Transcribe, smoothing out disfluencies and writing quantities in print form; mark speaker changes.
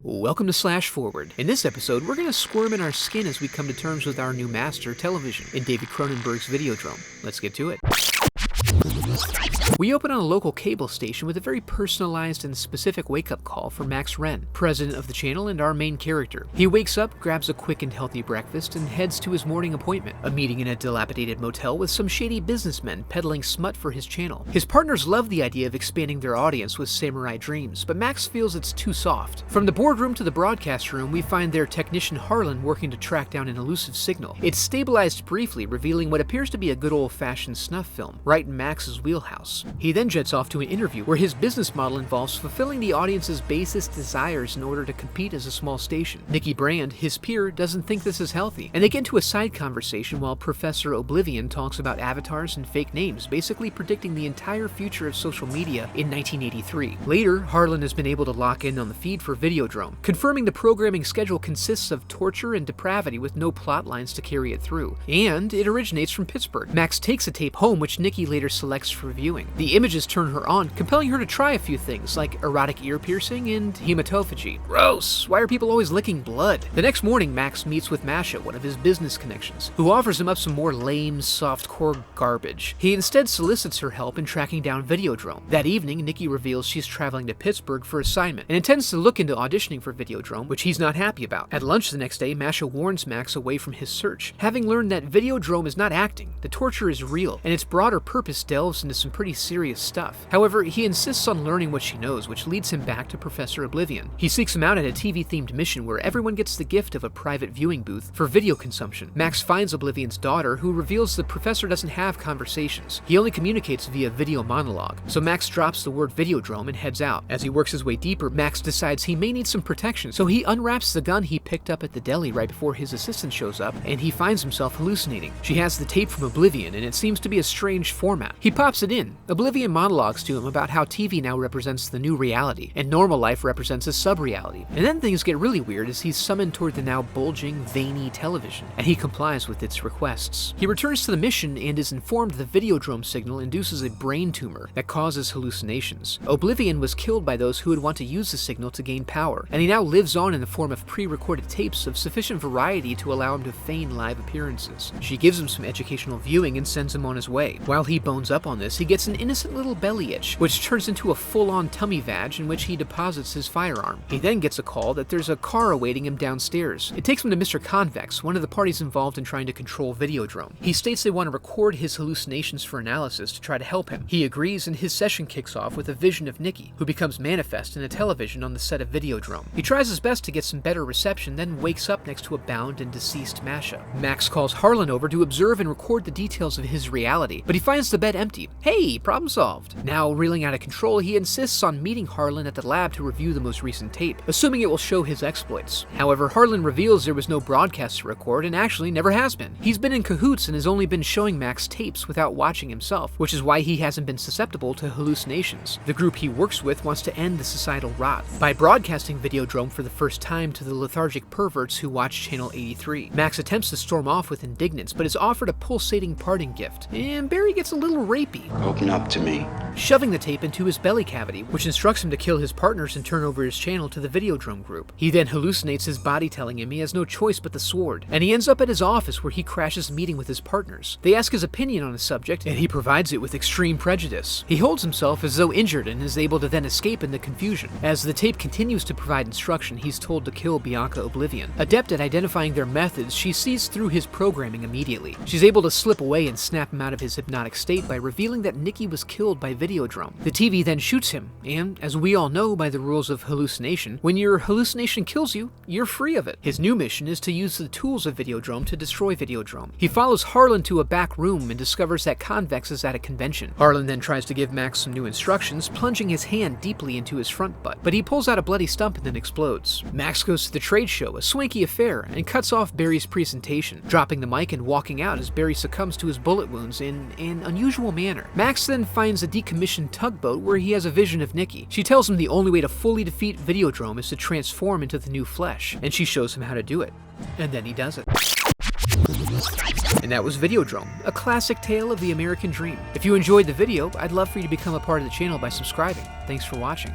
Speaker 1: Welcome to Slash Forward. In this episode, we're going to squirm in our skin as we come to terms with our new master, television, in David Cronenberg's Videodrome. Let's get to it. We open on a local cable station with a very personalized and specific wake-up call for Max Renn, president of the channel and our main character. He wakes up, grabs a quick and healthy breakfast, and heads to his morning appointment, a meeting in a dilapidated motel with some shady businessmen peddling smut for his channel. His partners love the idea of expanding their audience with samurai dreams, but Max feels it's too soft. From the boardroom to the broadcast room, we find their technician Harlan working to track down an elusive signal. It's stabilized briefly, revealing what appears to be a good old-fashioned snuff film, right in Max's wheelhouse. He then jets off to an interview where his business model involves fulfilling the audience's basest desires in order to compete as a small station. Nikki Brand, his peer, doesn't think this is healthy, and they get into a side conversation while Professor Oblivion talks about avatars and fake names, basically predicting the entire future of social media in 1983. Later, Harlan has been able to lock in on the feed for Videodrome, confirming the programming schedule consists of torture and depravity with no plot lines to carry it through, and it originates from Pittsburgh. Max takes a tape home, which Nikki later selects for viewing. The images turn her on, compelling her to try a few things like erotic ear piercing and hematophagy. Gross! Why are people always licking blood? The next morning, Max meets with Masha, one of his business connections, who offers him up some more lame, softcore garbage. He instead solicits her help in tracking down Videodrome. That evening, Nikki reveals she's traveling to Pittsburgh for assignment and intends to look into auditioning for Videodrome, which he's not happy about. At lunch the next day, Masha warns Max away from his search, having learned that Videodrome is not acting, the torture is real, and its broader purpose delves into some pretty serious stuff. However, he insists on learning what she knows, which leads him back to Professor Oblivion. He seeks him out at a TV-themed mission where everyone gets the gift of a private viewing booth for video consumption. Max finds Oblivion's daughter, who reveals the professor doesn't have conversations. He only communicates via video monologue. So Max drops the word Videodrome and heads out. As he works his way deeper, Max decides he may need some protection, so he unwraps the gun he picked up at the deli right before his assistant shows up, and he finds himself hallucinating. She has the tape from Oblivion, and it seems to be a strange format. He pops it in. Oblivion monologues to him about how TV now represents the new reality, and normal life represents a sub-reality. And then things get really weird as he's summoned toward the now bulging, veiny television, and he complies with its requests. He returns to the mission and is informed the Videodrome signal induces a brain tumor that causes hallucinations. Oblivion was killed by those who would want to use the signal to gain power, and he now lives on in the form of pre-recorded tapes of sufficient variety to allow him to feign live appearances. She gives him some educational viewing and sends him on his way. While he bones up on this, he gets an innocent little belly itch, which turns into a full-on tummy vag in which he deposits his firearm. He then gets a call that there's a car awaiting him downstairs. It takes him to Mr. Convex, one of the parties involved in trying to control Videodrome. He states they want to record his hallucinations for analysis to try to help him. He agrees, and his session kicks off with a vision of Nikki, who becomes manifest in a television on the set of Videodrome. He tries his best to get some better reception, then wakes up next to a bound and deceased Masha. Max calls Harlan over to observe and record the details of his reality, but he finds the bed empty. Hey, problem solved. Now, reeling out of control, he insists on meeting Harlan at the lab to review the most recent tape, assuming it will show his exploits. However, Harlan reveals there was no broadcast to record and actually never has been. He's been in cahoots and has only been showing Max tapes without watching himself, which is why he hasn't been susceptible to hallucinations. The group he works with wants to end the societal rot by broadcasting Videodrome for the first time to the lethargic perverts who watch Channel 83. Max attempts to storm off with indignance, but is offered a pulsating parting gift, and Barry gets a little rapey.
Speaker 2: Open up to me.
Speaker 1: Shoving the tape into his belly cavity, which instructs him to kill his partners and turn over his channel to the Videodrome group. He then hallucinates his body telling him he has no choice but the sword, and he ends up at his office where he crashes a meeting with his partners. They ask his opinion on the subject, and he provides it with extreme prejudice. He holds himself as though injured and is able to then escape in the confusion. As the tape continues to provide instruction, he's told to kill Bianca Oblivion. Adept at identifying their methods, she sees through his programming immediately. She's able to slip away and snap him out of his hypnotic state by revealing that Nikki was killed by Videodrome. The TV then shoots him, and as we all know by the rules of hallucination, when your hallucination kills you, you're free of it. His new mission is to use the tools of Videodrome to destroy Videodrome. He follows Harlan to a back room and discovers that Convex is at a convention. Harlan then tries to give Max some new instructions, plunging his hand deeply into his front butt, but he pulls out a bloody stump and then explodes. Max goes to the trade show, a swanky affair, and cuts off Barry's presentation, dropping the mic and walking out as Barry succumbs to his bullet wounds in an unusual manner. Max then finds a decommissioned tugboat where he has a vision of Nikki. She tells him the only way to fully defeat Videodrome is to transform into the new flesh, and she shows him how to do it. And then he does it. And that was Videodrome, a classic tale of the American dream. If you enjoyed the video, I'd love for you to become a part of the channel by subscribing. Thanks for watching.